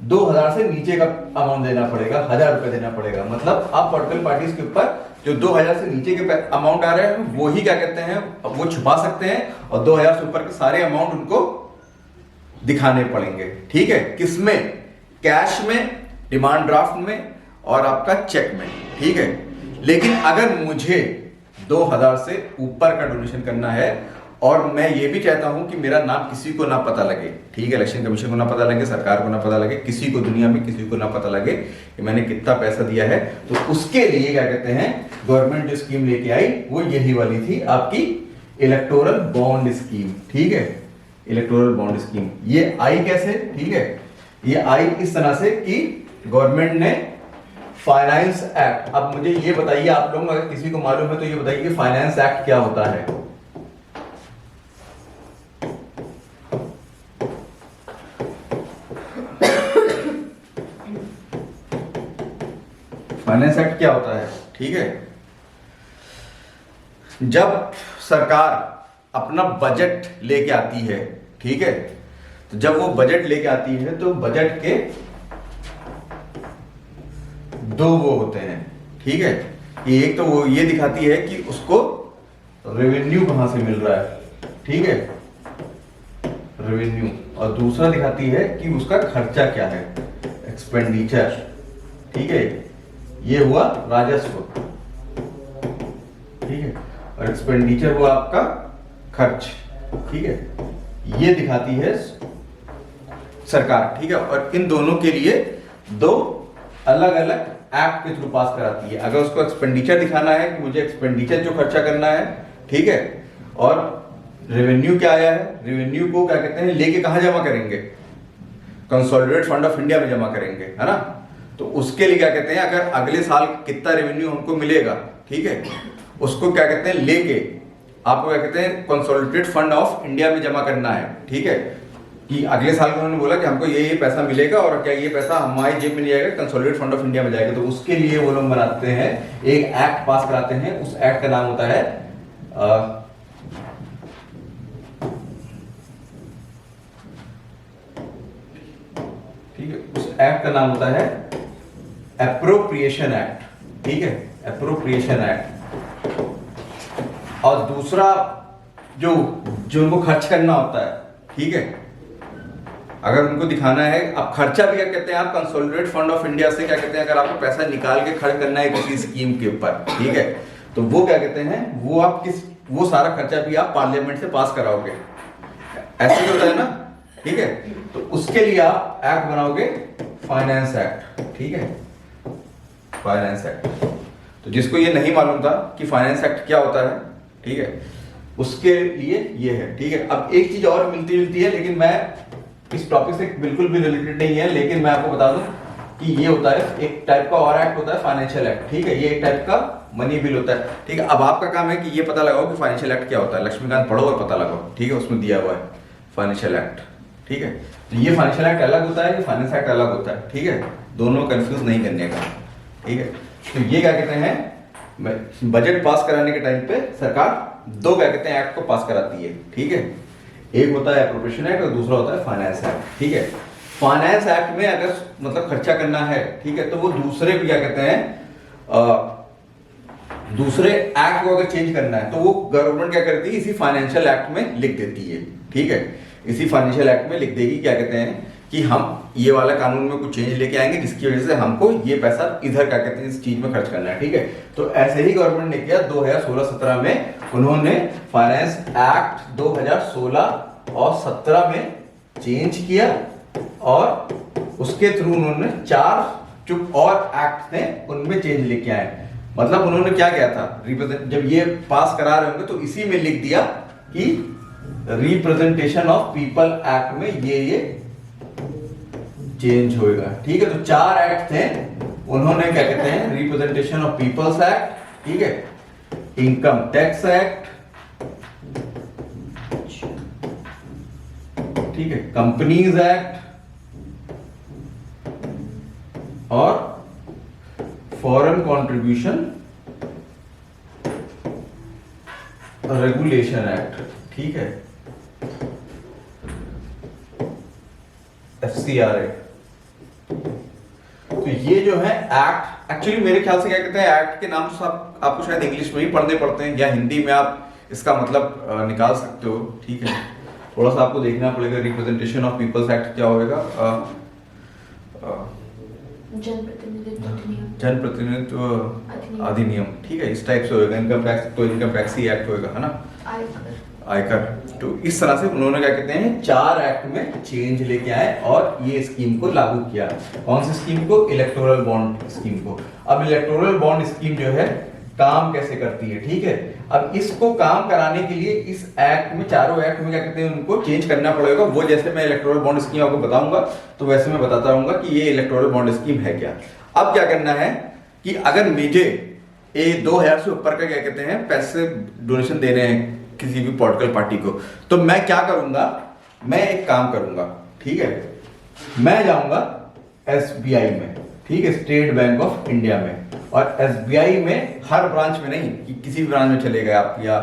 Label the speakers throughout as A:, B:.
A: 2000 से नीचे का अमाउंट देना पड़ेगा, 1000 रुपए देना पड़ेगा। मतलब आप पॉलिटिकल पार्टीज के ऊपर जो 2000 से नीचे के अमाउंट आ रहे हैं वो ही क्या कहते हैं, वो छुपा सकते हैं, और 2000 से ऊपर के सारे अमाउंट उनको दिखाने पड़ेंगे। ठीक है, किसमें? कैश में, डिमांड ड्राफ्ट में और आपका चेक में। ठीक है, लेकिन अगर मुझे 2000 से ऊपर का डोनेशन करना है और मैं ये भी चाहता हूं कि मेरा नाम किसी को ना पता लगे, ठीक है, इलेक्शन कमीशन को ना पता लगे, सरकार को ना पता लगे, किसी को दुनिया में किसी को ना पता लगे कि मैंने कितना पैसा दिया है, तो उसके लिए क्या कहते हैं, गवर्नमेंट जो स्कीम लेके आई वो यही वाली थी आपकी इलेक्टोरल बॉन्ड स्कीम। ठीक है, इलेक्टोरल बॉन्ड स्कीम ये आई कैसे? ठीक है, ये आई इस तरह से कि गवर्नमेंट ने फाइनेंस एक्ट, अब मुझे ये बताइए, आप लोग अगर किसी को मालूम है तो ये बताइए कि फाइनेंस एक्ट क्या होता है? फाइनेंस एक्ट क्या होता है? ठीक है, जब सरकार अपना बजट लेके आती है, ठीक है, तो जब वो बजट लेके आती है तो बजट के दो वो होते हैं। ठीक है, एक तो वो ये दिखाती है कि उसको रेवेन्यू कहां से मिल रहा है, ठीक है, रेवेन्यू, और दूसरा दिखाती है कि उसका खर्चा क्या है, एक्सपेंडिचर। ठीक है, ये हुआ राजस्व, ठीक है, और एक्सपेंडिचर हुआ आपका खर्च। ठीक है, ये दिखाती है सरकार। ठीक है, और इन दोनों के लिए दो अलग अलग एक्ट के थ्रू पास कराती है। अगर उसको एक्सपेंडिचर दिखाना है कि मुझे एक्सपेंडिचर जो खर्चा करना है, ठीक है, और रेवेन्यू क्या आया है, रेवेन्यू को क्या कहते हैं, लेके कहां जमा करेंगे, कंसोलिडेटेड फंड ऑफ इंडिया में जमा करेंगे, है ना। तो उसके लिए क्या कहते हैं, अगर अगले साल कितना रेवेन्यू हमको मिलेगा, ठीक है, उसको क्या कहते हैं, लेके आपको क्या कहते हैं, कंसोलिडेटेड फंड ऑफ इंडिया में जमा करना है। ठीक है, कि अगले साल उन्होंने बोला कि हमको ये पैसा मिलेगा और क्या ये पैसा हमारी जेब में नहीं जाएगा, कंसोलिडेटेड फंड ऑफ इंडिया में जाएगा। तो उसके लिए वो लोग बनाते हैं, एक एक्ट पास कराते हैं, उस एक्ट का नाम होता है ठीक है, उस एक्ट का नाम होता है एप्रोप्रिएशन एक्ट। ठीक है, एप्रोप्रिएशन एक्ट। और दूसरा जो उनको खर्च करना होता है, ठीक है, अगर उनको दिखाना है, अब खर्चा भी क्या कहते हैं, आप कंसोलिडेटेड फंड ऑफ इंडिया से क्या कहते हैं, अगर आपको पैसा निकाल के खर्च करना है किसी स्कीम के ऊपर, ठीक है, तो वो क्या कहते हैं, वो आप वो सारा खर्चा भी आप पार्लियामेंट से पास कराओगे, ऐसे होता है ना। ठीक है, तो उसके लिए आप एक्ट बनाओगे, फाइनेंस एक्ट। ठीक है, फाइनेंस एक्ट। तो जिसको ये नहीं मालूम था कि फाइनेंस एक्ट क्या होता है, ठीक है, उसके लिए ये है। ठीक है, अब एक चीज और मिलती जुलती है, लेकिन मैं इस टॉपिक से बिल्कुल भी रिलेटेड नहीं है, लेकिन मैं आपको बता दूं कि ये होता है एक टाइप का और एक्ट होता है, फाइनेंशियल एक्ट। ठीक है, ये एक टाइप का मनी बिल होता है। ठीक है, अब आपका काम है कि ये पता लगाओ कि फाइनेंशियल एक्ट क्या होता है। लक्ष्मीकांत पढ़ो और पता लगाओ। ठीक है, उसमें दिया हुआ है फाइनेंशियल एक्ट। ठीक है, तो ये फाइनेंशियल एक्ट अलग होता है, ये फाइनेंस एक्ट अलग होता है। ठीक है, दोनों कंफ्यूज नहीं करने का। ठीक है, तो ये क्या कहते हैं, बजट पास कराने के टाइम पे सरकार दो क्या कहते हैं एक्ट को पास कराती है। ठीक है, एक होता है एप्रोप्रिएशन एक्ट और दूसरा होता है फाइनेंस एक्ट। ठीक है, फाइनेंस एक्ट में अगर मतलब खर्चा करना है, ठीक है, तो वो दूसरे क्या कहते हैं, दूसरे एक्ट को अगर चेंज करना है तो वो गवर्नमेंट क्या करती है, इसी फाइनेंशियल एक्ट में लिख देती है। ठीक है, इसी फाइनेंशियल एक्ट में लिख देगी क्या कहते हैं कि हम ये वाला कानून में कुछ चेंज लेके आएंगे जिसकी वजह से हमको ये पैसा इधर क्या कहते हैं इस चीज में खर्च करना है। ठीक है, तो ऐसे ही गवर्नमेंट ने किया 2016-17 में, उन्होंने फाइनेंस एक्ट 2016 और 17 में चेंज किया और उसके थ्रू उन्होंने 4 जो और एक्ट थे उनमें चेंज लेके आए। मतलब उन्होंने क्या किया था, जब ये पास करा रहे होंगे तो इसी में लिख दिया कि रिप्रेजेंटेशन ऑफ पीपल एक्ट में ये चेंज होएगा। ठीक है, तो 4 एक्ट थे, उन्होंने क्या कहते हैं, रिप्रेजेंटेशन ऑफ पीपल्स एक्ट, ठीक है, इनकम टैक्स एक्ट, ठीक है, कंपनीज एक्ट और फॉरेन कंट्रीब्यूशन रेगुलेशन एक्ट। ठीक है, FCRA। तो ये जो है एक्ट, एक्चुअली मेरे ख्याल से क्या कहते हैं, एक्ट के नाम से आपको शायद इंग्लिश में ही पढ़ने पड़ते हैं या हिंदी में आप इसका मतलब निकाल सकते हो, ठीक है। थोड़ा सा आपको देखना पड़ेगा, रिप्रेजेंटेशन ऑफ पीपल्स एक्ट क्या होगा, जनप्रतिनिधित्व अधिनियम, ठीक है, इस टाइप से होगा। इनकम टैक्स तो इनकम टैक्स ही एक्ट होगा, है ना, आयकर। तो इस तरह से उन्होंने क्या कहते हैं 4 एक्ट में चेंज लेके आए और ये स्कीम को लागू किया। कौन सी स्कीम को? इलेक्टोरल बॉन्ड स्कीम को। अब इलेक्टोरल बॉन्ड स्कीम जो है काम कैसे करती है, ठीक है। अब इसको काम कराने के लिए इस एक्ट में, चारों एक्ट में क्या कहते हैं, उनको चेंज करना पड़ेगा। वो जैसे मैं इलेक्टोरल बॉन्ड स्कीम आपको बताऊंगा तो वैसे मैं बताता रहूंगा कि ये इलेक्टोरल बॉन्ड स्कीम है क्या। अब क्या करना है कि अगर मुझे 2000 से ऊपर का क्या कहते हैं पैसे डोनेशन देने हैं किसी भी पॉलिटिकल पार्टी को, तो मैं क्या करूंगा, मैं एक काम करूंगा, ठीक है, मैं जाऊंगा SBI में, ठीक है, स्टेट बैंक ऑफ इंडिया में। और SBI में हर ब्रांच में नहीं कि किसी भी ब्रांच में चले गए आप, या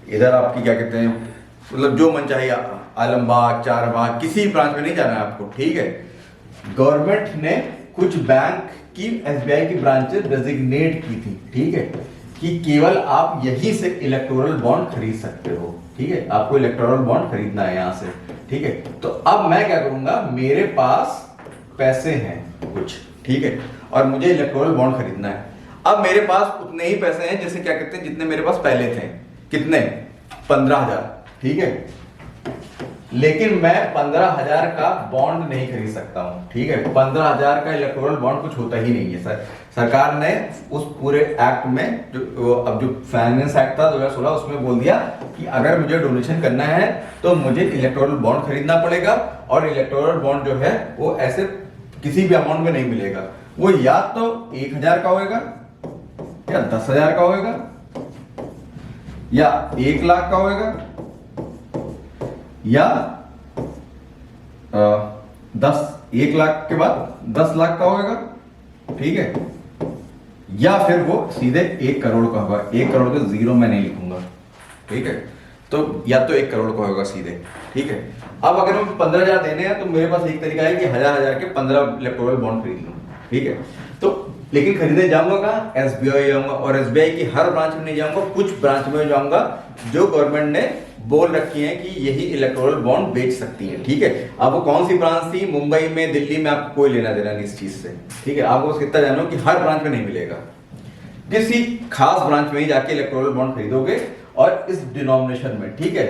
A: इधर आपकी क्या कहते हैं, मतलब जो मन चाहे, आलमबाग, चारबाग, किसी ब्रांच में नहीं जाना है आपको, ठीक है। गवर्नमेंट ने कुछ बैंक की SBI की ब्रांचेस डेजिग्नेट की थी, ठीक है, कि केवल आप यहीं से इलेक्टोरल बॉन्ड खरीद सकते हो, ठीक है, आपको इलेक्टोरल बॉन्ड खरीदना है यहां से, ठीक है। तो अब मैं क्या करूंगा, मेरे पास पैसे हैं कुछ, ठीक है, और मुझे इलेक्टोरल बॉन्ड खरीदना है। अब मेरे पास उतने ही पैसे हैं जैसे क्या कहते हैं जितने मेरे पास पहले थे। कितने? 15,000, ठीक है। लेकिन मैं 15,000 का बॉन्ड नहीं खरीद सकता हूं, ठीक है। 15,000 का इलेक्टोरल बॉन्ड कुछ होता ही नहीं है सर। सरकार ने उस पूरे एक्ट में जो फाइनेंस एक्ट था 2016 उसमें बोल दिया कि अगर मुझे डोनेशन करना है तो मुझे इलेक्टोरल बॉन्ड खरीदना पड़ेगा, और इलेक्टोरल बॉन्ड जो है वो ऐसे किसी भी अमाउंट में नहीं मिलेगा। वो या तो 1,000 का होगा, या 10,000 का होगा, या 1 लाख का होगा, या 1 लाख के बाद 10 लाख का होगा, ठीक है, या फिर वो सीधे 1 करोड़ का होगा। 1 करोड़ का जीरो मैं नहीं लिखूंगा, ठीक है। तो या तो 1 करोड़ का होगा सीधे, ठीक है। अब अगर मैं 15,000 देने हैं तो मेरे पास एक तरीका है कि 1,000 के 15 इलेक्टोरल बॉन्ड खरीद लूं, ठीक है। तो लेकिन खरीदने जाऊंगा कहाँ? SBI जाऊंगा, और SBI की हर ब्रांच में नहीं जाऊंगा, कुछ ब्रांच में जाऊंगा जो गवर्नमेंट ने बोल रखी है कि यही इलेक्टोरल बॉन्ड बेच सकती है, ठीक है। अब वो कौन सी ब्रांच थी? मुंबई में, दिल्ली में, आपको कोई लेना देना नहीं इस चीज से, ठीक है। आपको बस इतना जानो कि हर ब्रांच में नहीं मिलेगा, किसी खास ब्रांच में ही जाके इलेक्टोरल बॉन्ड खरीदोगे, और इस डिनोमिनेशन में, ठीक है,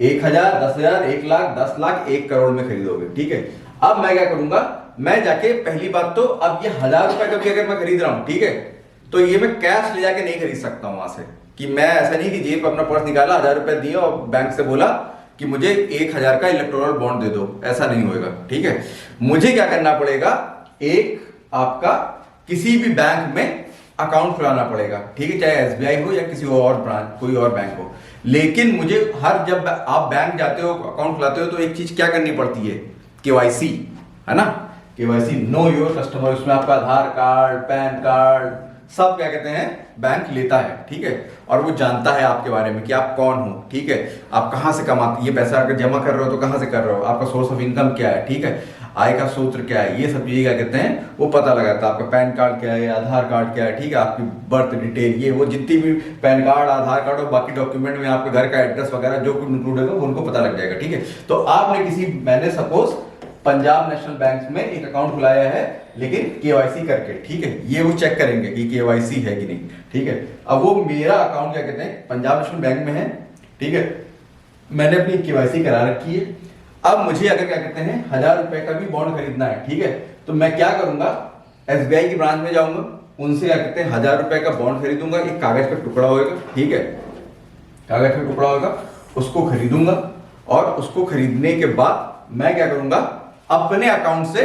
A: 1,000, 10,000, 1 लाख, 10 लाख, 1 करोड़ में खरीदोगे, ठीक है। अब मैं क्या करूंगा, मैं जाके पहली बात तो अब ये 1,000 रुपए का भी अगर मैं खरीद रहा हूं, ठीक है, तो ये मैं कैश ले जाके नहीं खरीद सकता हूं वहां से, कि मैं ऐसा नहीं कि जेब अपना पर्स निकाला, 1,000 रुपए दिए और बैंक से बोला कि मुझे 1,000 का इलेक्टोरल बॉन्ड दे दो, ऐसा नहीं होगा, ठीक है। मुझे क्या करना पड़ेगा, एक आपका किसी भी बैंक में अकाउंट खुलाना पड़ेगा, ठीक है, चाहे SBI हो या किसी और ब्रांच, कोई और बैंक हो। लेकिन मुझे हर जब आप बैंक जाते हो, अकाउंट खुलाते हो, तो एक चीज क्या करनी पड़ती है, KYC, है ना, KYC, नो योर कस्टमर। उसमें आपका आधार कार्ड, पैन कार्ड, सब क्या कहते हैं बैंक लेता है, ठीक है, और वो जानता है आपके बारे में कि आप कौन हो, ठीक है, आप कहां से कमाते, ये पैसा अगर जमा कर रहे हो तो कहां से कर रहे हो, आपका सोर्स ऑफ इनकम क्या है, ठीक है, आय का सूत्र क्या है, ये सब चीजें क्या कहते हैं वो पता लगाता है। आपका पैन कार्ड क्या है, आधार कार्ड क्या है, ठीक है, आपकी बर्थ डिटेल, ये वो जितनी भी पैन कार्ड, आधार कार्ड और बाकी डॉक्यूमेंट में आपके घर का एड्रेस वगैरह जो कुछ इंक्लूड होगा वो उनको पता लग जाएगा, ठीक है। तो आपने मैंने सपोज पंजाब नेशनल बैंक में एक अकाउंट खुलाया है, लेकिन KYC करके, ठीक है, ये वो चेक करेंगे कि KYC है कि नहीं, ठीक है। अब वो मेरा अकाउंट क्या कहते हैं पंजाब नेशनल बैंक में है, ठीक है, मैंने अपनी KYC करा रखी है। अब मुझे अगर क्या कहते हैं 1,000 रुपए का भी बॉन्ड खरीदना है, ठीक है, तो मैं क्या करूंगा, SBI की ब्रांच में जाऊंगा, उनसे क्या कहते हैं 1,000 रुपए का बॉन्ड खरीदूंगा। एक कागज का टुकड़ा होगा, ठीक है, कागज का टुकड़ा होगा, उसको खरीदूंगा, और उसको खरीदने के बाद मैं क्या करूंगा, अपने अकाउंट से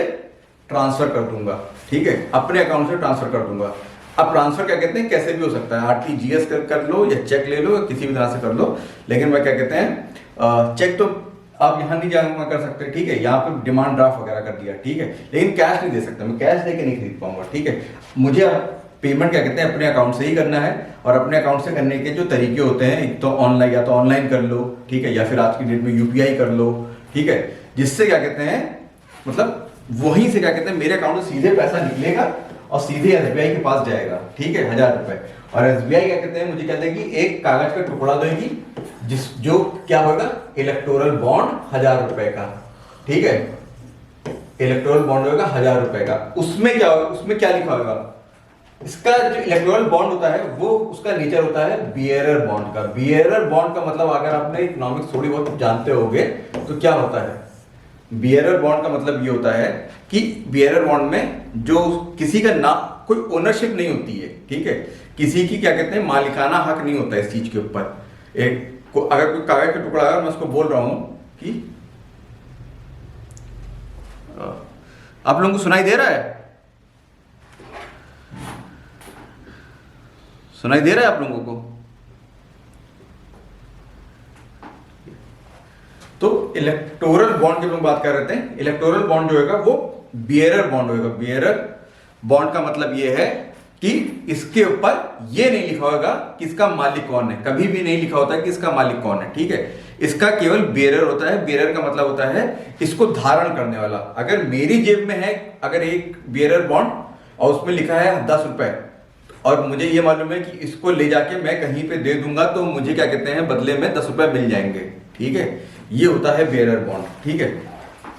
A: ट्रांसफर कर दूंगा, ठीक है, अपने अकाउंट से ट्रांसफर कर दूंगा। अब ट्रांसफर क्या कहते हैं कैसे भी हो सकता है, RTGS कर लो, या चेक ले लो, किसी भी तरह से कर लो। लेकिन मैं क्या कहते हैं चेक तो आप यहाँ नहीं जमा कर सकते, ठीक है, यहाँ पे डिमांड ड्राफ्ट वगैरह कर दिया, ठीक है, लेकिन कैश नहीं दे सकता, मैं कैश लेके नहीं खरीद पाऊंगा, ठीक है। मुझे पेमेंट क्या कहते हैं अपने अकाउंट से ही करना है, और अपने अकाउंट से करने के जो तरीके होते हैं, एक तो ऑनलाइन, या तो ऑनलाइन कर लो, ठीक है, या फिर आज की डेट में UPI कर लो, ठीक है, जिससे क्या कहते हैं मतलब वहीं से क्या कहते हैं मेरे अकाउंट से सीधे पैसा निकलेगा और सीधे एसबीआई के पास जाएगा, ठीक है, 1000 रुपए। और एसबीआई क्या कहते हैं मुझे कहते हैं कि एक कागज का टुकड़ा देगी जो क्या होगा, इलेक्टोरल बॉन्ड 1000 रुपए का, ठीक है, इलेक्टोरल बॉन्ड होगा 1000 रुपए का। उसमें क्या होगा, उसमें क्या लिखा होगा, इसका जो इलेक्टोरल बॉन्ड होता है वो उसका नेचर होता है बियरर बॉन्ड का। बियरर बॉन्ड का मतलब अगर आपने इकोनॉमिक्स थोड़ी बहुत जानते होगे तो क्या होता है, बियरर बॉन्ड का मतलब ये होता है कि बियरर बॉन्ड में जो किसी का ना कोई ओनरशिप नहीं होती है, ठीक है, किसी की क्या कहते हैं मालिकाना हक नहीं होता है इस चीज के ऊपर। अगर कोई कागज का टुकड़ा है, मैं उसको बोल रहा हूं कि आप लोगों को सुनाई दे रहा है, सुनाई दे रहा है आप लोगों को? तो इलेक्टोरल बॉन्ड की हम बात कर रहे थे, इलेक्टोरल बॉन्ड जो होगा वो बियरर बॉन्ड होगा। बियरर बॉन्ड का मतलब ये है कि इसके ऊपर ये नहीं लिखा होगा कि इसका मालिक कौन है, कभी भी नहीं लिखा होता है कि इसका मालिक कौन है, ठीक है। इसका केवल बियरर होता है। बियरर का मतलब होता है इसको धारण करने वाला। अगर मेरी जेब में है अगर एक बियरर बॉन्ड और उसमें लिखा है 10 रुपए और मुझे ये मालूम है कि इसको ले जाके मैं कहीं पे दे दूंगा तो मुझे क्या कहते हैं बदले में 10 रुपए मिल जाएंगे, ठीक है, ये होता है बियरर बॉन्ड, ठीक है,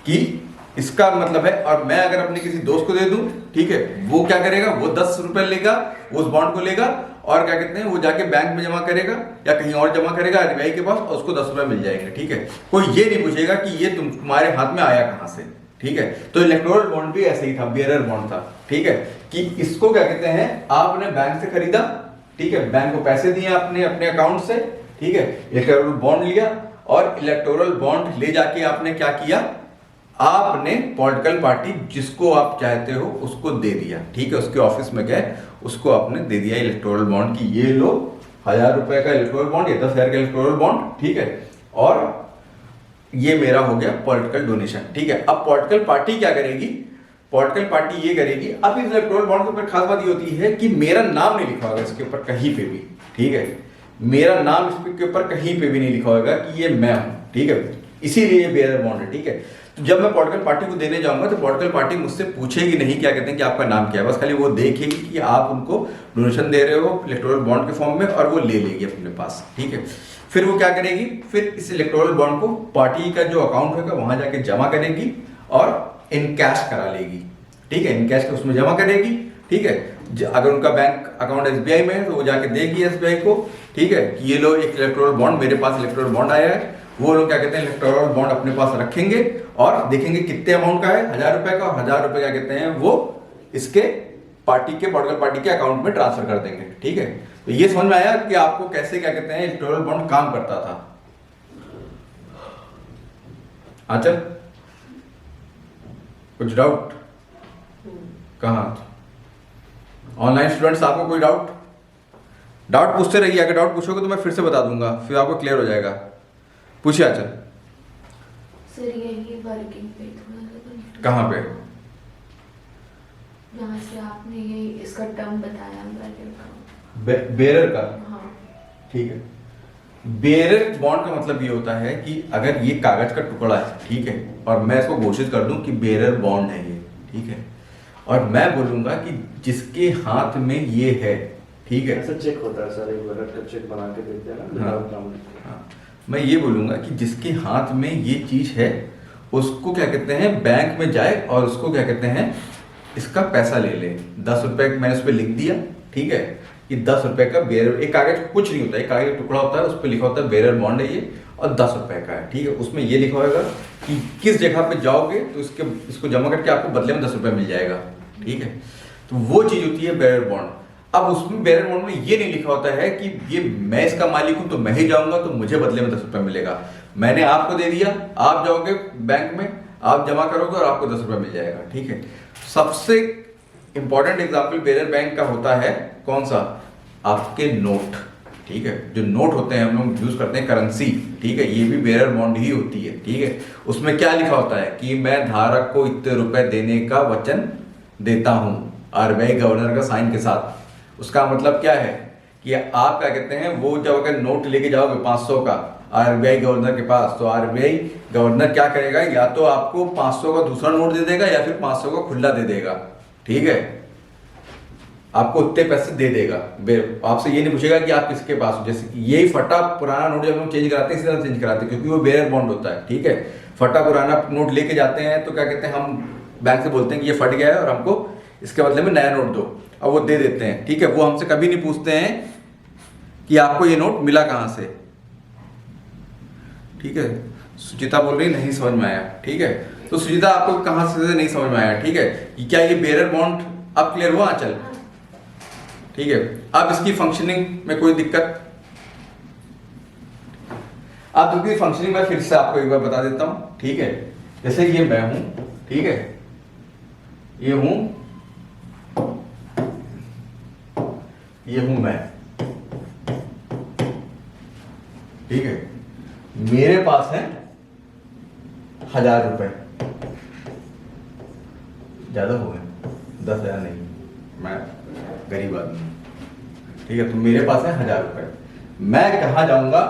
A: कि इसका मतलब है। और मैं अगर अपने किसी दोस्त को दे दूं, ठीक है, वो क्या करेगा, वो 10 रुपए लेगा, उस बॉन्ड को लेगा और क्या कहते हैं वो जाके बैंक में जमा करेगा या कहीं और जमा करेगा आरबीआई के पास और उसको 10 रुपए मिल जाएंगे, ठीक है। कोई ये नहीं पूछेगा कि ये तुम्हारे हाथ में आया कहां से, ठीक है। तो इलेक्टोरल बॉन्ड भी ऐसे ही था, बियरर बॉन्ड था, ठीक है, कि इसको क्या कहते हैं आपने बैंक से खरीदा, ठीक है, बैंक को पैसे दिए आपने अपने अकाउंट से, ठीक है, इलेक्टोरल बॉन्ड लिया और इलेक्टोरल बॉन्ड ले जाके आपने क्या किया, आपने पॉलिटिकल पार्टी जिसको आप चाहते हो उसको दे दिया, ठीक है, उसके ऑफिस में गए उसको आपने दे दिया इलेक्टोरल बॉन्ड की ये लो 1000 रुपए का इलेक्टोरल बॉन्ड, ये 10,000 का इलेक्टोरल बॉन्ड, ठीक है, और ये मेरा हो गया पॉलिटिकल डोनेशन, ठीक है। अब पॉलिटिकल पार्टी क्या करेगी, पॉलिटिकल पार्टी ये करेगी, अब इस इलेक्टोरल बॉन्ड के ऊपर खास बात ये होती है कि मेरा नाम नहीं लिखा होगा इसके ऊपर कहीं पे भी, ठीक है, मेरा नाम इसके ऊपर कहीं पे भी नहीं लिखा होगा कि ये मैं हूं, ठीक है, इसीलिए ये बियरर बॉन्ड है, ठीक है। तो जब मैं पॉलिटिकल पार्टी को देने जाऊंगा तो पॉलिटिकल पार्टी मुझसे पूछेगी नहीं क्या कहते हैं कि आपका नाम क्या है, बस खाली वो देखेगी कि आप उनको डोनेशन दे रहे हो इलेक्टोरल बॉन्ड के फॉर्म में और वो ले लेगी अपने पास, ठीक है। फिर वो क्या करेगी, फिर इस इलेक्टोरल बॉन्ड को पार्टी का जो अकाउंट होगा वहां जाके जमा करेगी और इनकैश करा लेगी, ठीक है, इनकैश के उसमें जमा करेगी, ठीक है। अगर उनका बैंक अकाउंट एसबीआई में है तो वो जाके देगी एसबीआई को, ठीक है, कि ये लो एक इलेक्टोरल बॉन्ड, मेरे पास इलेक्टोरल बॉन्ड आया है। वो लोग क्या कहते हैं इलेक्टोरल बॉन्ड अपने पास रखेंगे और देखेंगे कितने अमाउंट का है, 1000 रुपए का, और 1000 रुपए क्या कहते हैं वो इसके पार्टी के पॉलिटिकल पार्टी के अकाउंट में ट्रांसफर कर देंगे, ठीक है। तो ये समझ में आया कि आपको कैसे क्या कहते हैं इलेक्टोरल बॉन्ड काम करता था। आचल कुछ डाउट? कहाँ ऑनलाइन स्टूडेंट्स आपको कोई डाउट पूछते रहिए, अगर डाउट पूछोगे तो मैं फिर से बता दूंगा, फिर आपको क्लियर हो जाएगा। पूछिए आचल।
B: सर यही वर्किंग पे थोड़ा
A: कहाँ पे?
B: जहाँ से आपने ये इसका टर्म बताया
A: बेरर का,
B: हाँ,
A: ठीक है। बेरर बॉन्ड का मतलब ये होता है कि अगर ये कागज का टुकड़ा है, ठीक है, और मैं इसको घोषित कर दूं कि बेरर बॉन्ड है ये, ठीक है, और मैं बोलूंगा कि जिसके हाथ में ये है, ठीक है,
C: ऐसा चेक होता है सर, एक बार का चेक बना के देते हैं ना,
A: हाँ, मैं ये बोलूंगा कि जिसके हाथ में ये चीज है उसको क्या कहते हैं बैंक में जाए और उसको क्या कहते हैं इसका पैसा ले ले। 10 रुपए मैंने उस पर लिख दिया, ठीक है, कि 10 रुपए का बेरर, एक कागज कुछ नहीं होता है, एक कागज का टुकड़ा होता है, उस पर लिखा होता है बेरर बॉन्ड है ये और 10 रुपए का है, ठीक है। उसमें ये लिखा होगा कि किस जगह पे जाओगे तो इसको जमा करके आपको बदले में 10 रुपए मिल जाएगा, ठीक है। तो वो चीज होती है बेरर बॉन्ड। अब उसमें बेरर बॉन्ड में ये नहीं लिखा होता है कि ये मैं इसका मालिक हूं तो मैं ही जाऊंगा तो मुझे बदले में 10 रुपए मिलेगा। मैंने आपको दे दिया, आप जाओगे बैंक में, आप जमा करोगे और आपको 10 रुपए मिल जाएगा, ठीक है। सबसे इंपॉर्टेंट एग्जाम्पल बेरर बैंक का होता है कौन सा, आपके नोट, ठीक है, जो नोट होते हैं हम लोग यूज करते हैं करेंसी, ठीक है, ये भी बेरर बॉन्ड ही होती है, ठीक है। उसमें क्या लिखा होता है कि मैं धारक को इतने रुपए देने का वचन देता हूं आरबीआई गवर्नर का साइन के साथ। उसका मतलब क्या है कि आप क्या कहते हैं वो जब अगर नोट लेके जाओगे 500 का आरबीआई गवर्नर के पास, तो आरबीआई गवर्नर क्या करेगा, या तो आपको 500 का दूसरा नोट दे देगा या फिर 500 का खुला दे देगा, ठीक है, आपको उतने पैसे दे देगा। आपसे ये नहीं पूछेगा कि आप किसके पास हो, जैसे कि यही फटा पुराना नोट जब हम चेंज कराते हैं इसी तरह चेंज कराते हैं, क्योंकि वो बेयर बॉन्ड होता है, ठीक है। फटा पुराना नोट लेके जाते हैं तो क्या कहते हैं, हम बैंक से बोलते हैं कि ये फट गया है और हमको इसके बदले में नया नोट दो, अब वो दे देते हैं, ठीक है। वो हमसे कभी नहीं पूछते हैं कि आपको ये नोट मिला कहां से, ठीक है। सुचिता बोल रही नहीं समझ में आया, ठीक है। तो सुचिता आपको कहां से नहीं समझ में आया, ठीक है, क्या ये बेयर बॉन्ड अब क्लियर हुआ आंचल, ठीक है। अब इसकी फंक्शनिंग में कोई दिक्कत, अब इसकी फंक्शनिंग में फिर से आपको एक बार बता देता हूं, ठीक है। जैसे ये मैं हूं, ठीक है, ये हूं मैं, ठीक है। मेरे पास है 1000 रुपए, ज्यादा हो गए 10,000 नहीं, मैं गरीब आदमी हूं, ठीक है। तो मेरे पास है 1000 रुपए, मैं कहां जाऊंगा,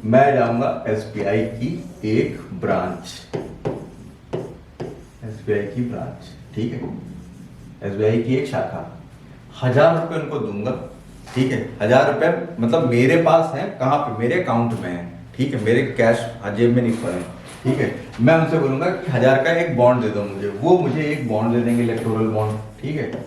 A: मैं जाऊंगा एसबीआई की एक ब्रांच, एसबीआई की ब्रांच, ठीक है, एसबीआई की एक शाखा, 1000 रुपए उनको दूंगा, ठीक है। 1000 रुपए मतलब मेरे पास है, कहां पे, मेरे अकाउंट में है, ठीक है, मेरे कैश जेब में नहीं पड़े, ठीक है। मैं उनसे बोलूंगा कि 1000 का एक बॉन्ड दे दो मुझे, वो मुझे एक बॉन्ड दे देंगे, इलेक्टोरल बॉन्ड, ठीक है।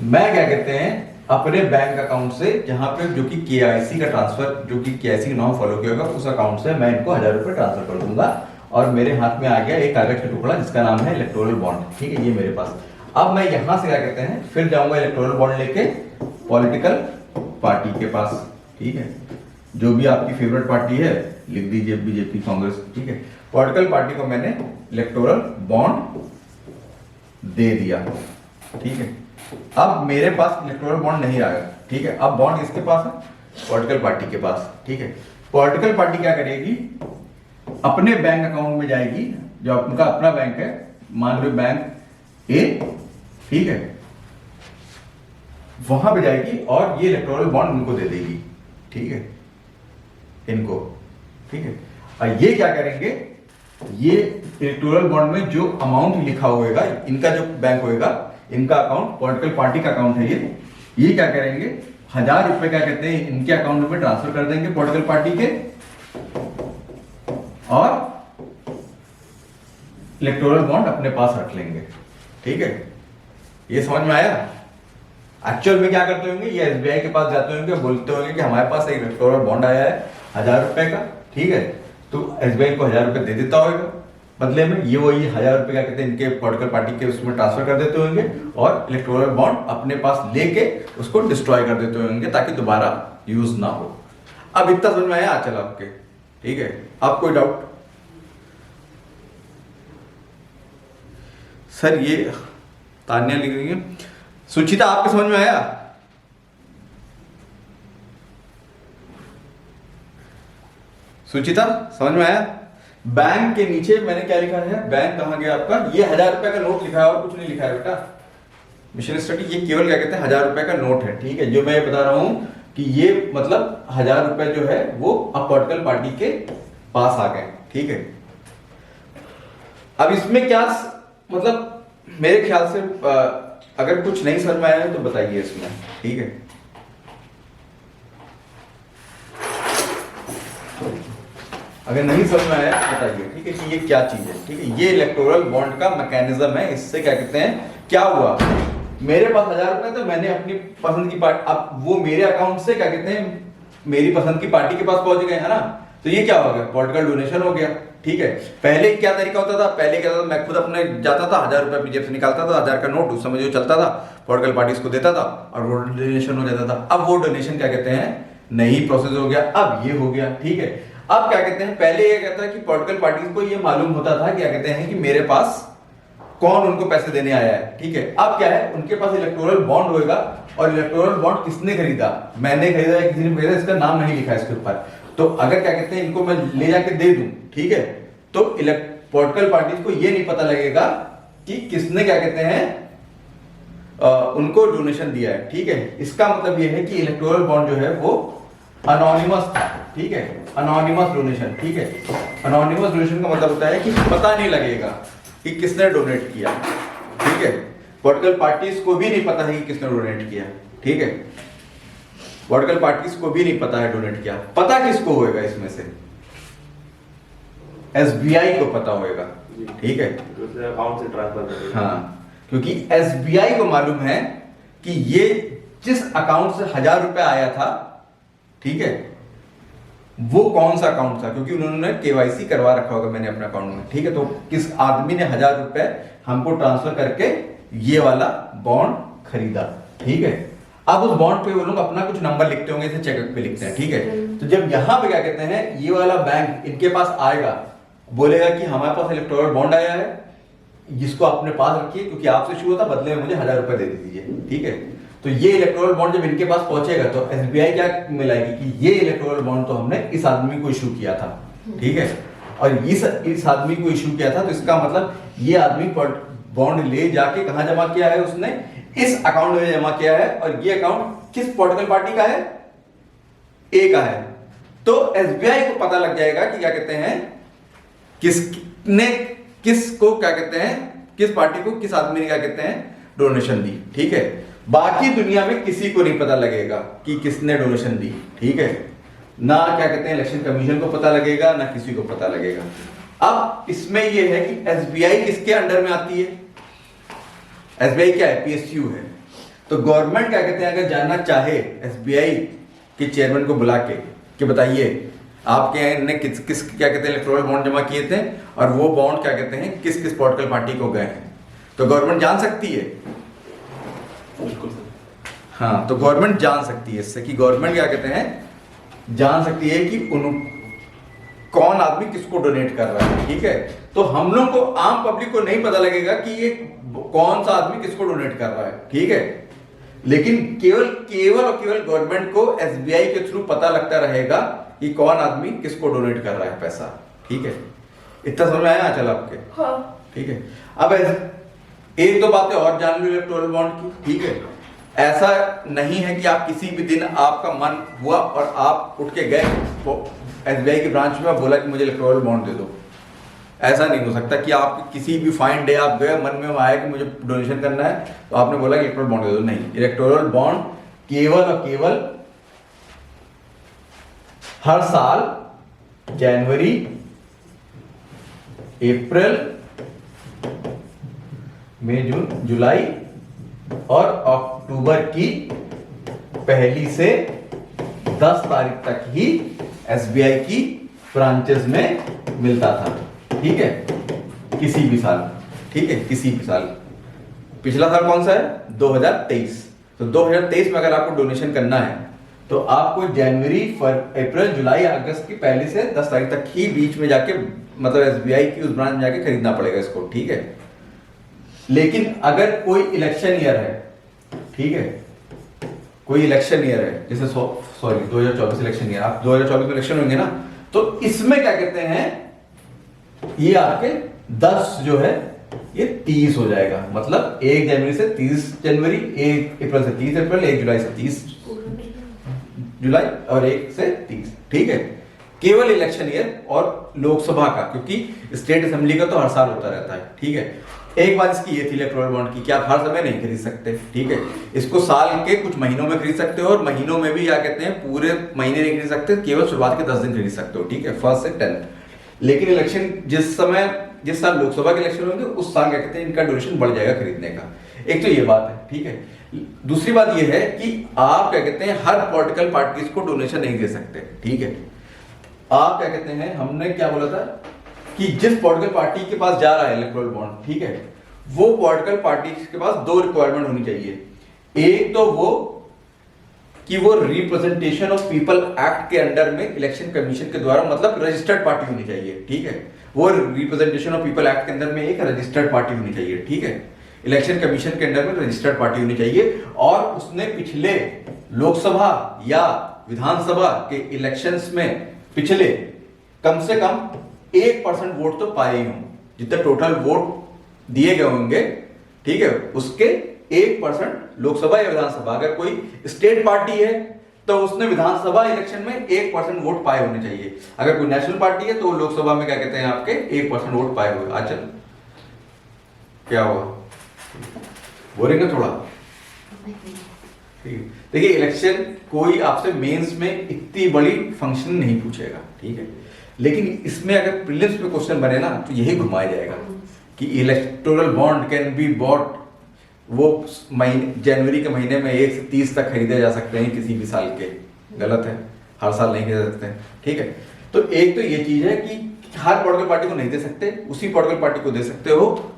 A: मैं क्या कहते हैं अपने बैंक अकाउंट से, जहां पे जो कि केआईसी का ट्रांसफर, जो कि केआईसी का नाम फॉलो किया होगा, उस अकाउंट से मैं इनको 1000 रुपए ट्रांसफर कर दूंगा और मेरे हाथ में आ गया एक कागज का टुकड़ा जिसका नाम है इलेक्टोरल बॉन्ड, ठीक है, ये मेरे पास। अब मैं यहां से क्या कहते हैं फिर जाऊंगा इलेक्टोरल बॉन्ड लेके पॉलिटिकल पार्टी के पास, ठीक है, जो भी आपकी फेवरेट पार्टी है लिख दीजिए, बीजेपी, कांग्रेस, ठीक है। पॉलिटिकल पार्टी को मैंने इलेक्टोरल बॉन्ड दे दिया, ठीक है। अब मेरे पास इलेक्टोरल बॉन्ड नहीं आया, ठीक है। अब बॉन्ड किसके पास है, पॉलिटिकल पार्टी के पास, ठीक है। पॉलिटिकल पार्टी क्या करेगी, अपने बैंक अकाउंट में जाएगी, जो उनका अपना बैंक है, मान लो बैंक ए, ठीक है, वहां पे जाएगी और ये इलेक्टोरल बॉन्ड उनको दे देगी, ठीक है, इनको, ठीक है। और ये क्या करेंगे, ये इलेक्टोरल बॉन्ड में जो अमाउंट लिखा होगा, इनका जो बैंक होगा, इनका अकाउंट पॉलिटिकल पार्टी का अकाउंट है ये क्या करेंगे 1000 रुपए क्या कहते हैं इनके अकाउंट में ट्रांसफर कर देंगे पॉलिटिकल पार्टी के, और इलेक्टोरल बॉन्ड अपने पास रख लेंगे, ठीक है। ये समझ में आया। एक्चुअल में क्या करते होंगे, ये एसबीआई के पास जाते होंगे, बोलते होंगे कि हमारे पास एक इलेक्टोरल बॉन्ड आया है 1000 रुपए का, ठीक है, तो एसबीआई को 1000 रुपए दे देता होगा, बदले में ये वही 1000 रुपए क्या कहते हैं इनके पॉलिटिकल पार्टी के उसमें ट्रांसफर कर देते होंगे और इलेक्टोरल बॉन्ड अपने पास लेके उसको डिस्ट्रॉय कर देते होंगे ताकि दोबारा यूज ना हो। अब इतना समझ में आया चलो आपके, ठीक है। आप कोई डाउट? सर ये तान्या लिख रही है। सुचिता आपके समझ में आया? सुचिता समझ में आया? बैंक के नीचे मैंने क्या लिखा है, बैंक कहां गया आपका, ये 1000 रुपए का नोट लिखा है और कुछ नहीं लिखा है बेटा। मिशन स्टडी ये केवल क्या कहते हैं 1000 रुपए का नोट है, ठीक है। जो मैं बता रहा हूं कि ये मतलब 1000 रुपए जो है वो अब पॉलिटिकल पार्टी के पास आ गए, ठीक है। अब इसमें क्या मतलब मेरे ख्याल से अगर कुछ नहीं समझ में आया तो बताइए इसमें, ठीक है। अगर नहीं समझ में आया बताइए, ठीक है, कि ये क्या चीज है, ठीक है। ये इलेक्टोरल बॉन्ड का मैकेनिज्म है। इससे क्या कहते हैं, क्या हुआ, मेरे पास 1000 रुपए थे, मैंने अपनी पसंद की पार्टी, अब वो मेरे अकाउंट से क्या कहते हैं मेरी पसंद की पार्टी के पास पहुंच गए, है ना। तो ये क्या हो गया, पॉलिटिकल डोनेशन हो गया, ठीक है। पहले क्या तरीका होता था, पहले क्या था, मैं खुद अपने जाता था 1000 रुपए जेब से निकालता था, 1000 का नोट उस समय जो चलता था पॉलिटिकल पार्टीज को देता था और वो डोनेशन हो जाता था। अब वो डोनेशन क्या कहते हैं नई प्रोसेस हो गया, अब ये हो गया, ठीक है। अब क्या कहते हैं, पहले ये कहता है कि पॉलिटिकल पार्टीज को ये मालूम होता था क्या कहते हैं कि मेरे पास कौन उनको पैसे देने आया है, ठीक है। अब क्या है, उनके पास इलेक्टोरल बॉन्ड होगा और इलेक्टोरल बॉन्ड किसने खरीदा, मैंने खरीदा या किसी ने खरीदा, इसका नाम नहीं लिखा है इसके ऊपर। तो अगर क्या कहते हैं इनको मैं ले जाके दे दूं, ठीक है, तो पॉलिटिकल पार्टीज को ये नहीं पता लगेगा कि किसने क्या कहते हैं उनको डोनेशन दिया है, ठीक है। इसका मतलब ये है कि इलेक्टोरल बॉन्ड जो है वो अनोनिमस था, ठीक है, अनोनिमस डोनेशन, ठीक है। अनोनिमस डोनेशन का मतलब होता है कि पता नहीं लगेगा कि किसने डोनेट किया, ठीक है। पॉलिटिकल पार्टीज को भी नहीं पता है कि किसने डोनेट किया, ठीक है। पॉलिटिकल पार्टीज को भी नहीं पता है डोनेट किया। पता किसको होएगा इसमें से? एसबीआई को पता होएगा, ठीक है।
C: दूसरे अकाउंट से ट्रांसफर करेगा।
A: हाँ, क्योंकि एसबीआई को मालूम है कि ये जिस अकाउंट से 1000 रुपए आया था, ठीक है, वो कौन सा अकाउंट था, क्योंकि उन्होंने केवाईसी करवा रखा होगा मैंने अपने अकाउंट में, ठीक है। तो किस आदमी ने 1000 रुपए हमको ट्रांसफर करके ये वाला बॉन्ड खरीदा, ठीक है। अब उस बॉन्ड पे वो लोग अपना कुछ नंबर लिखते होंगे, जैसे चेक पे लिखते हैं, ठीक है। तो जब यहां पे क्या कहते हैं, ये वाला बैंक इनके पास आएगा, बोलेगा कि हमारे पास इलेक्टोरल बॉन्ड आया है, जिसको आपने पास रखिए क्योंकि आपसे शुरू होता, बदले में मुझे 1000 रुपए दे दीजिए, ठीक है। तो ये इलेक्टोरल बॉन्ड जब इनके पास पहुंचेगा तो एसबीआई क्या मिलाएगी कि ये इलेक्टोरल बॉन्ड तो हमने इस आदमी को इशू किया था, ठीक है। और इस आदमी को इशू किया था, तो इसका मतलब ये आदमी बॉन्ड ले जाके कहां जमा किया है, उसने इस अकाउंट में जमा किया है। और ये अकाउंट किस पॉलिटिकल पार्टी का है? ए का है। तो एसबीआई को पता लग जाएगा कि क्या कहते हैं, किसने किसको क्या कहते हैं, किस पार्टी को किस आदमी ने क्या कहते हैं डोनेशन दी, ठीक है। बाकी दुनिया में किसी को नहीं पता लगेगा कि किसने डोनेशन दी, ठीक है। ना क्या कहते हैं इलेक्शन कमीशन को पता लगेगा, ना किसी को पता लगेगा। अब इसमें यह है कि एसबीआई किसके अंडर में आती है? एसबीआई क्या है? पीएसयू है। तो गवर्नमेंट क्या कहते हैं, अगर जानना चाहे एसबीआई के चेयरमैन को बुला के कि बताइए आपके यहाँ ने किस किस क्या कहते हैं इलेक्टोरल बॉन्ड जमा किए थे, और वो बॉन्ड क्या कहते हैं किस किस पॉलिटिकल पार्टी को गए हैं, तो गवर्नमेंट जान सकती है। हाँ, तो गवर्नमेंट जान सकती है इससे, कि गवर्नमेंट क्या कहते हैं जान सकती है कि कौन आदमी किसको डोनेट कर रहा है, ठीक है। तो हम लोग को, आम पब्लिक को नहीं पता लगेगा कि ये कौन सा आदमी किसको डोनेट कर रहा है, ठीक है। लेकिन केवल और केवल गवर्नमेंट को एसबीआई के थ्रू पता लगता रहेगा कि कौन आदमी किसको डोनेट कर रहा है पैसा, ठीक है। इतना समझ में आया चल आपके?
B: हाँ।
A: ठीक है। अब एक दो बातें और जान लो इलेक्टोरल बॉन्ड की, ठीक है। ऐसा नहीं है कि आप किसी भी दिन आपका मन हुआ और आप उठ के गए एसबीआई की ब्रांच में, बोला कि मुझे इलेक्टोरल बॉन्ड दे दो। ऐसा नहीं हो सकता कि आप किसी भी फाइन डे आप गए, मन में आया कि मुझे डोनेशन करना है, तो आपने बोला कि इलेक्टोरल बॉन्ड दे दो। नहीं, इलेक्टोरल बॉन्ड केवल और केवल हर साल जनवरी, अप्रैल, मई, जून, जुलाई और अक्टूबर की पहली से 10 तारीख तक ही एसबीआई की ब्रांचेस में मिलता था, ठीक है। किसी भी साल, ठीक है, किसी भी साल। पिछला साल कौन सा है? 2023। तो 2023 में अगर आपको डोनेशन करना है तो आपको जनवरी, अप्रैल, जुलाई, अगस्त की पहली से 10 तारीख तक ही बीच में जाके, मतलब एसबीआई की उस ब्रांच में जाके खरीदना पड़ेगा इसको, ठीक है। लेकिन अगर कोई इलेक्शन ईयर है, ठीक है, कोई इलेक्शन ईयर है, जैसे 2024 इलेक्शन ईयर, आप 2024 में इलेक्शन होंगे ना, तो इसमें क्या कहते हैं, ये आपके 10 जो है ये 30 हो जाएगा। मतलब 1 जनवरी से 30 जनवरी, 1 अप्रैल से 30 अप्रैल, 1 जुलाई से 30 जुलाई और 1 से 30, ठीक है। केवल इलेक्शन ईयर और लोकसभा का, क्योंकि स्टेट असेंबली का तो हर साल होता रहता है, ठीक है। एक बात इसकी ये थी इलेक्टोरल बॉन्ड की कि आप हर समय नहीं खरीद सकते, ठीक है। इसको साल के कुछ महीनों में खरीद सकते हो, और महीनों में भी क्या कहते हैं पूरे महीने नहीं खरीद सकते, केवल शुरुआत के 10 दिन खरीद सकते हो, ठीक है, 1 से 10। लेकिन इलेक्शन जिस साल लोकसभा के इलेक्शन होंगे उस साल क्या कहते हैं इनका ड्यूरेशन बढ़ जाएगा खरीदने का। एक तो ये बात है, ठीक है। दूसरी बात ये है कि आप क्या कहते हैं हर पॉलिटिकल पार्टीज को डोनेशन नहीं दे सकते, ठीक है। आप क्या कहते हैं, हमने क्या बोला था कि जिस पॉलिटिकल पार्टी के पास जा रहा है इलेक्टोरल बॉन्ड, ठीक है, वो पॉलिटिकल पार्टी के पास 2 रिक्वायरमेंट होनी चाहिए। एक तो वो कि वो रिप्रेजेंटेशन ऑफ पीपल एक्ट के अंडर में इलेक्शन कमीशन के द्वारा, मतलब रजिस्टर्ड पार्टी होनी चाहिए, ठीक है। वो रिप्रेजेंटेशन ऑफ पीपल एक्ट के अंदर में एक रजिस्टर्ड पार्टी होनी चाहिए, ठीक है। इलेक्शन कमीशन के अंडर में रजिस्टर्ड पार्टी होनी चाहिए, और उसने पिछले लोकसभा या विधानसभा के इलेक्शंस में पिछले कम से कम 1% वोट तो पाए ही हों। जितने टोटल वोट दिए गए होंगे, ठीक है, उसके 1% लोकसभा या विधानसभा। अगर कोई स्टेट पार्टी है तो उसने विधानसभा इलेक्शन में 1% वोट पाए होने चाहिए। अगर कोई नेशनल पार्टी है तो वो लोकसभा में क्या कहते हैं आपके 1% वोट पाए हुए। अच्छा क्या हुआ, बोलेंगे थोड़ा? ठीक है, देखिए इलेक्शन कोई आपसे मेंस में इतनी बड़ी फंक्शन नहीं पूछेगा, ठीक है, लेकिन इसमें अगर प्रीलिम्स में क्वेश्चन बने ना तो यही घुमाया जाएगा कि electoral bond can be bought, वो जनवरी के महीने में 1 से 30 तक खरीदे जा सकते हैं किसी भी साल के। गलत है, हर साल नहीं खरीद सकते हैं, ठीक है। तो एक तो ये चीज है कि हर पॉलिटिकल पार्टी को नहीं दे सकते, उसी पॉलिटिकल पार्टी को दे सकते हो।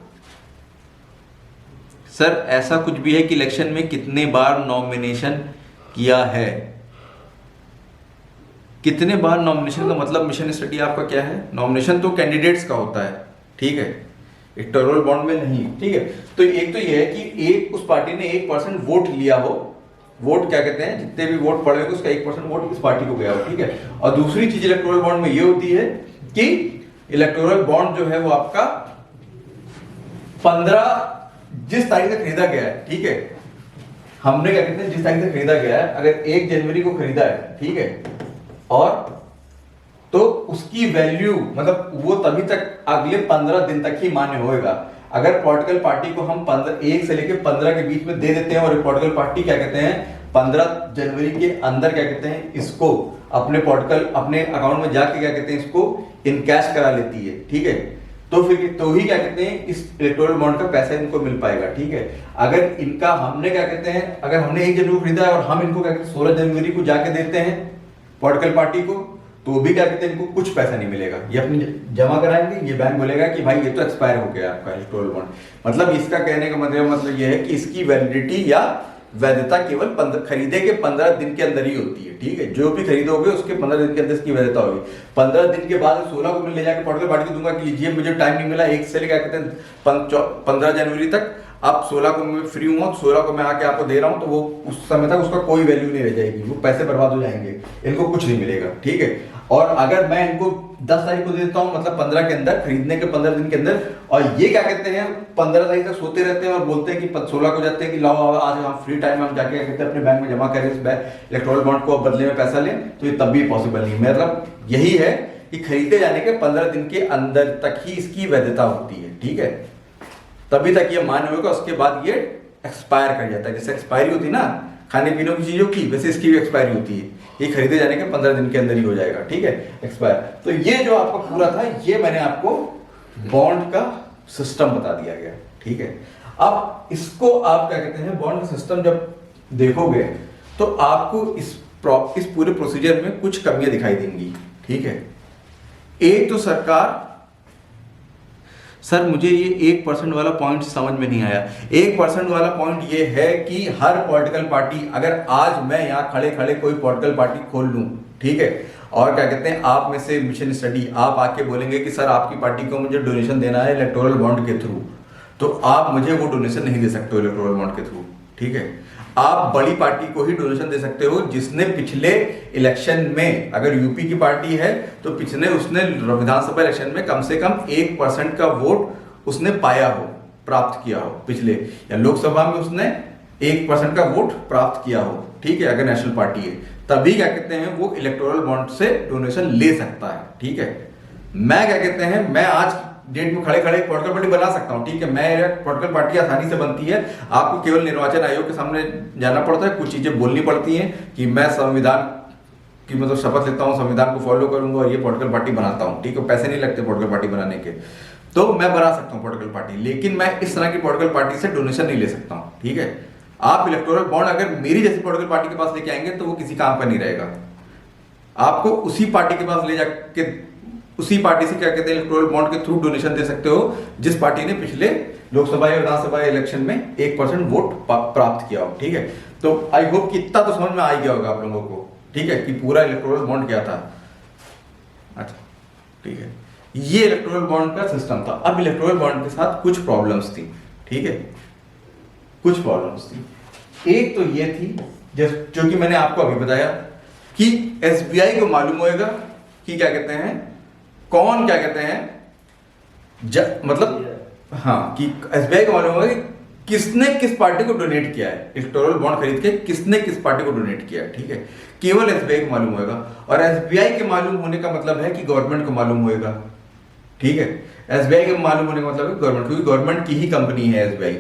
A: सर ऐसा कुछ भी है कि इलेक्शन में कितने बार नॉमिनेशन किया है? कितने बार नॉमिनेशन का मतलब मिशन स्टडी आपका क्या है? नॉमिनेशन तो कैंडिडेट्स का होता है, ठीक है, इलेक्टोरल बॉन्ड में नहीं, ठीक है। तो एक तो ये है कि एक उस पार्टी ने 1% वोट लिया हो, वोट क्या कहते हैं, जितने भी वोट पड़े हो उसका 1% वोट इस पार्टी को गया हो, ठीक है। और दूसरी चीज इलेक्टोरल बॉन्ड में ये होती है कि इलेक्टोरल बॉन्ड जो है वो आपका 15 जिस तारीख से खरीदा गया है, ठीक है, हमने क्या कहते हैं जिस तारीख से खरीदा गया है, अगर 1 जनवरी को खरीदा है, ठीक है, और तो उसकी वैल्यू मतलब वो तभी तक अगले 15 दिन तक ही मान्य होएगा। अगर पॉलिटिकल पार्टी को हम 1 से लेकर 15 के बीच में दे देते हैं और पॉलिटिकल पार्टी क्या कहते हैं 15 जनवरी के अंदर क्या कहते हैं इसको अपने अकाउंट में जाके क्या कहते हैं इसको इनकैश करा लेती है, ठीक है, तो फिर तो ही क्या कहते हैं इस इलेक्टोरल बॉन्ड का पैसा इनको मिल पाएगा, ठीक है। अगर इनका हमने क्या कहते हैं, अगर हमने 1 जनवरी को खरीदा है और हम इनको क्या कहते हैं 16 जनवरी को जाके देते हैं पॉलिटिकल पार्टी को, तो भी क्या कहते हैं इनको कुछ पैसा नहीं मिलेगा, ये अपनी जमा कराएंगे, ये बैंक बोलेगा कि भाई ये तो एक्सपायर हो गया आपका इलेक्टोरल बॉन्ड। मतलब इसका कहने का मतलब ये है कि इसकी वैलिडिटी या वैधता केवल खरीदे के 15 दिन के अंदर ही होती है, ठीक है। जो भी खरीदोगे उसके 15 दिन के अंदर इसकी वैधता होगी। 15 दिन के बाद 16 को मैं ले जाकर पॉलिटिकल पार्टी को दूंगा कि लीजिए मुझे टाइम नहीं मिला 1 से लेकर कहते हैं 15 जनवरी तक, अब 16 को मैं फ्री हूँ, 16 को मैं आके आपको दे रहा हूँ, तो वो उस समय तक उसका कोई वैल्यू नहीं रह जाएगी, वो पैसे बर्बाद हो जाएंगे, इनको कुछ नहीं मिलेगा, ठीक है। और अगर मैं इनको 10 तारीख को देता हूँ मतलब 15 के अंदर, खरीदने के 15 दिन के अंदर, और ये क्या कहते हैं 15 तारीख तक सोते रहते हैं और बोलते हैं कि 16 को जाते हैं कि लाओ आज हम फ्री टाइम हम जाके कहते हैं अपने बैंक में जमा करें इस इलेक्टोरल बॉन्ड को, बदले में पैसा लें, तो ये तब भी पॉसिबल नहीं। मतलब यही है कि खरीदे जाने के 15 दिन के अंदर तक ही इसकी वैधता होती है, ठीक है, तभी तक ये मान्य होगा, उसके बाद ये एक्सपायर कर जाता है। जैसे एक्सपायरी होती है ना खाने पीने की चीजों की, वैसे इसकी भी एक्सपायरी होती है, ये खरीदे जाने के 15 दिन के अंदर ही हो जाएगा, ठीक है, एक्सपायर। तो ये जो आपका पूरा था ये मैंने आपको बॉन्ड का सिस्टम बता दिया गया, ठीक है। अब इसको आप क्या कहते हैं बॉन्ड का सिस्टम जब देखोगे तो आपको इस पूरे प्रोसीजर में कुछ कमियां दिखाई देंगी, ठीक है। एक तो सर मुझे ये 1% वाला पॉइंट समझ में नहीं आया। 1% वाला पॉइंट ये है कि हर पॉलिटिकल पार्टी, अगर आज मैं यहाँ खड़े खड़े कोई पॉलिटिकल पार्टी खोल लूँ, ठीक है, और क्या कहते हैं आप में से मिशन स्टडी आप आके बोलेंगे कि सर आपकी पार्टी को मुझे डोनेशन देना है इलेक्टोरल बॉन्ड के थ्रू, तो आप मुझे वो डोनेशन नहीं दे सकते हो इलेक्टोरल बॉन्ड के थ्रू, ठीक है। आप बड़ी पार्टी को ही डोनेशन दे सकते हो जिसने पिछले इलेक्शन में, अगर यूपी की पार्टी है तो पिछले उसने विधानसभा इलेक्शन में कम से कम 1% का वोट उसने पाया हो, प्राप्त किया हो पिछले, या लोकसभा में उसने 1% का वोट प्राप्त किया हो, ठीक है, अगर नेशनल पार्टी है, तभी क्या कहते हैं वो इलेक्टोरल बॉन्ड से डोनेशन ले सकता है, ठीक है। मैं क्या कहते हैं मैं आज डेट में खड़े खड़े पॉलिटिकल पार्टी बना सकता हूं, ठीक है, मैं पॉलिटिकल पार्टी आसानी से बनती है। आपको केवल निर्वाचन आयोग के सामने जाना पड़ता है, कुछ चीजें बोलनी पड़ती हैं कि मैं संविधान की मतलब शपथ लेता हूं, संविधान को फॉलो करूंगा और ये पॉलिटिकल पार्टी बनाता हूं, ठीक है, पैसे नहीं लगते पॉलिटिकल पार्टी बनाने के, तो मैं बना सकता हूं पॉलिटिकल पार्टी, लेकिन मैं इस तरह की पॉलिटिकल पार्टी से डोनेशन नहीं ले सकता हूं, ठीक है। आप इलेक्टोरल बॉन्ड अगर मेरी जैसी पॉलिटिकल पार्टी के पास लेके आएंगे तो वो किसी काम का नहीं रहेगा। आपको उसी पार्टी के पास ले जाके उसी पार्टी से क्या कहते हैं इलेक्टोरल बॉन्ड के थ्रू डोनेशन दे सकते हो जिस पार्टी ने पिछले लोकसभा या विधानसभा इलेक्शन में 1% वोट प्राप्त किया हो, ठीक है। तो आई होप कि इतना तो समझ में आ ही गया होगा आप लोगों को, ठीक है, कि पूरा इलेक्टोरल बॉन्ड क्या था। अच्छा ठीक है, ये इलेक्टोरल बॉन्ड का सिस्टम था। अब इलेक्टोरल बॉन्ड के साथ कुछ प्रॉब्लम्स थी, ठीक है, कुछ प्रॉब्लम्स थी। एक तो ये थी जो कि मैंने आपको अभी बताया कि एसबीआई को मालूम होएगा कि क्या कहते हैं कौन क्या कहते हैं मतलब हाँ कि एसबीआई को मालूम होगा कि किसने किस पार्टी को डोनेट किया है, इलेक्टोरल बॉन्ड खरीद के किसने किस पार्टी को डोनेट किया है, ठीक है, केवल एसबीआई को मालूम होएगा। और एसबीआई के मालूम होने का मतलब है कि गवर्नमेंट को मालूम होएगा, ठीक है। एसबीआई के मालूम होने का मतलब है गवर्नमेंट, क्योंकि गवर्नमेंट की ही कंपनी है एसबीआई।